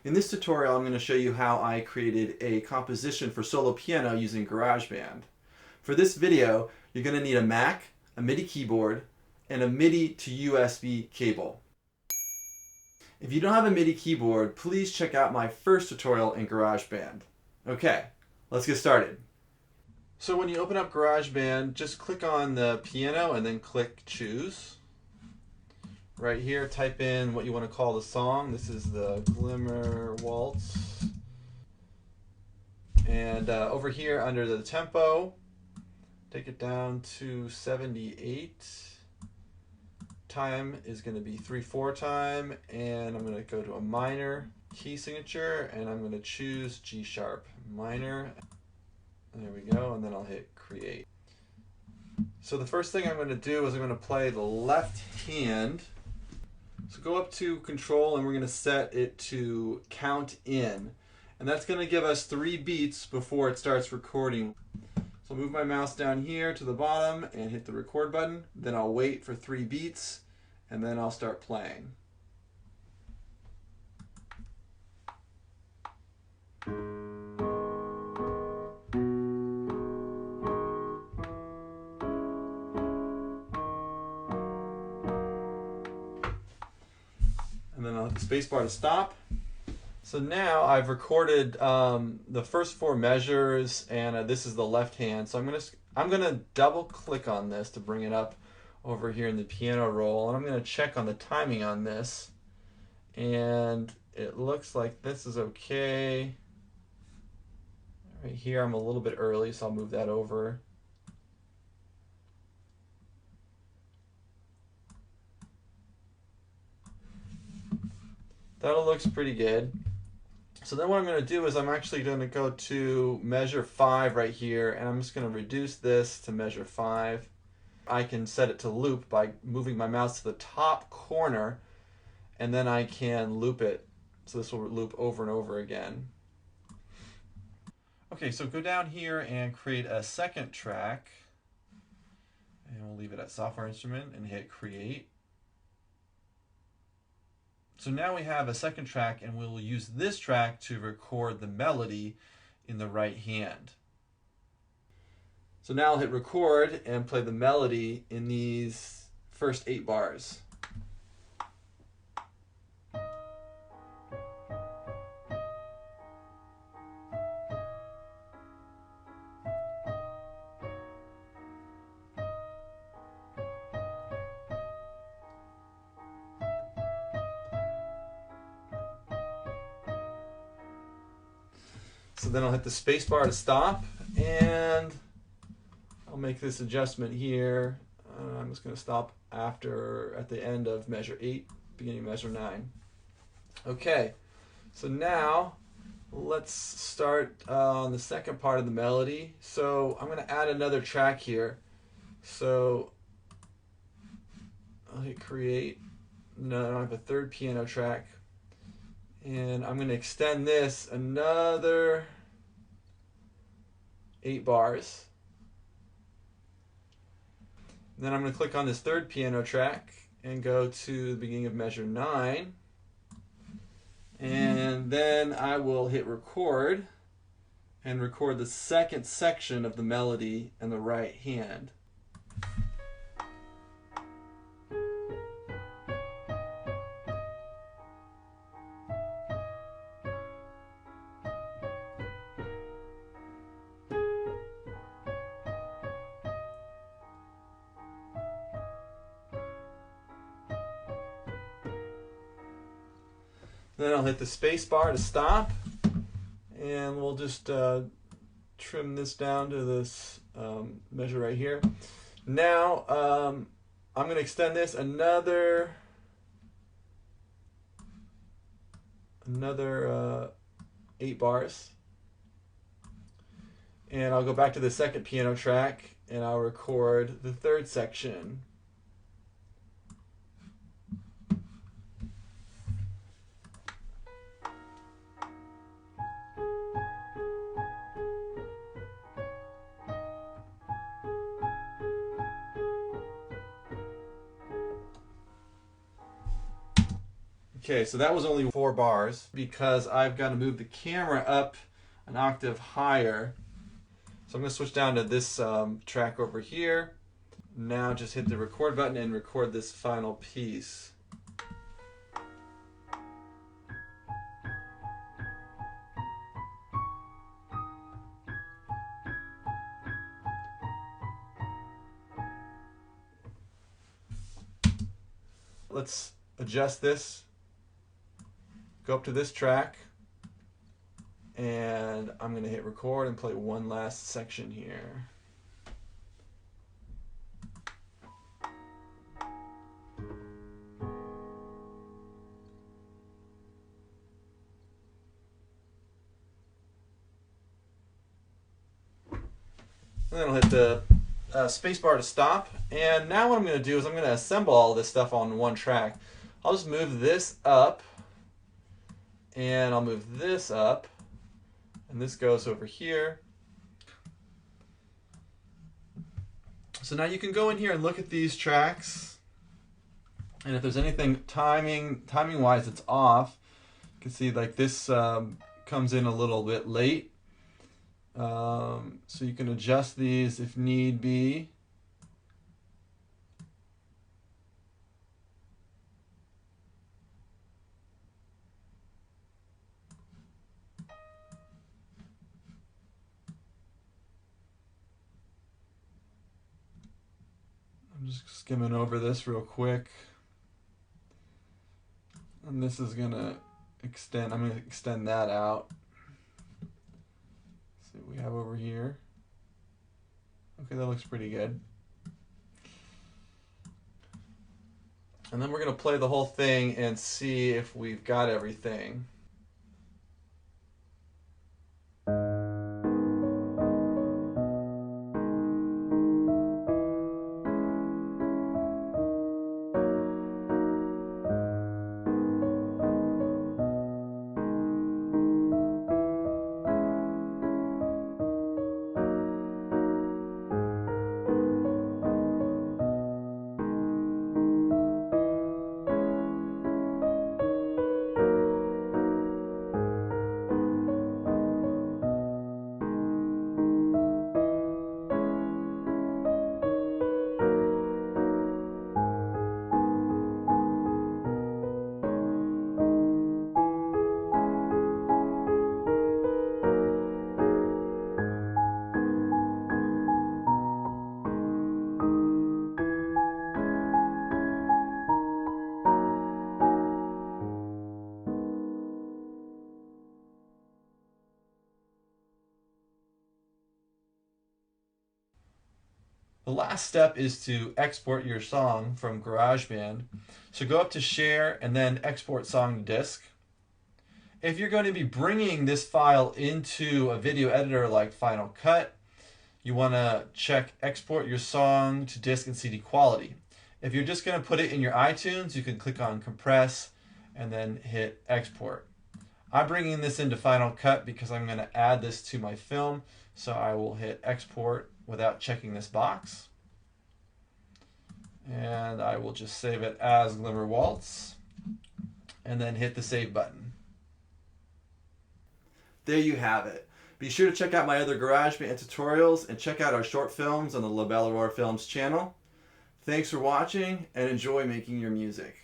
In this tutorial, I'm going to show you how I created a composition for solo piano using Garageband. For this video, you're going to need a Mac, a MIDI keyboard, and a MIDI to USB cable. If you don't have a MIDI keyboard, please check out my first tutorial in Garageband. Okay, let's get started. So when you open up Garageband, just click on the piano and then click Choose. Right here, type in what you want to call the song. This is the Glimmer Waltz. And over here under the tempo, take it down to 78. Time is going to be 3/4 time, and I'm going to go to a minor key signature, and I'm going to choose G sharp minor. There we go, and then I'll hit create. So the first thing I'm going to do is I'm going to play the left hand. So go up to control and we're going to set it to count in. And that's going to give us 3 beats before it starts recording. So I'll move my mouse down here to the bottom and hit the record button. Then I'll wait for 3 beats and then I'll start playing. And then I'll hit the spacebar to stop. So now I've recorded the first 4 measures, and this is the left hand. So I'm gonna double click on this to bring it up over here in the piano roll, and I'm gonna check on the timing on this. And it looks like this is okay. Right here I'm a little bit early, so I'll move that over. That looks pretty good. So then what I'm going to do is I'm actually going to go to measure 5 right here, and I'm just going to reduce this to measure 5. I can set it to loop by moving my mouse to the top corner, and then I can loop it. So this will loop over and over again. Okay, so go down here and create a second track, and we'll leave it at software instrument and hit create. So now we have a second track, and we'll use this track to record the melody in the right hand. So now I'll hit record and play the melody in these first 8 bars. So then I'll hit the space bar to stop, and I'll make this adjustment here. I'm just going to stop at the end of measure 8, beginning of measure 9. Okay, so now let's start on the second part of the melody. So I'm going to add another track here. So I'll hit create. No, I have a third piano track. And I'm going to extend this another 8 bars. Then I'm going to click on this third piano track and go to the beginning of measure 9. And then I will hit record and record the second section of the melody in the right hand. Then I'll hit the space bar to stop, and we'll just trim this down to this measure right here. Now I'm going to extend this another 8 bars, and I'll go back to the second piano track and I'll record the third section. Okay, so that was only 4 bars because I've got to move the camera up an octave higher. So I'm going to switch down to this track over here. Now just hit the record button and record this final piece. Let's adjust this. Go up to this track. And I'm going to hit record and play one last section here. And then I'll hit the space bar to stop. And now what I'm going to do is I'm going to assemble all this stuff on one track. I'll just move this up. And I'll move this up. And this goes over here. So now you can go in here and look at these tracks. And if there's anything timing wise that's off, you can see like this comes in a little bit late. So you can adjust these if need be. I'm just skimming over this real quick. And this is gonna extend, I'm gonna extend that out. See what we have over here. Okay, that looks pretty good. And then we're gonna play the whole thing and see if we've got everything. The last step is to export your song from Garageband. So go up to Share and then Export Song to Disk. If you're going to be bringing this file into a video editor like Final Cut, you want to check Export your song to disk and CD quality. If you're just going to put it in your iTunes, you can click on Compress and then hit Export. I'm bringing this into Final Cut because I'm going to add this to my film, so I will hit Export without checking this box. And I will just save it as Glimmer Waltz and then hit the Save button. There you have it. Be sure to check out my other GarageBand tutorials and check out our short films on the Belle Aurore Films channel. Thanks for watching and enjoy making your music.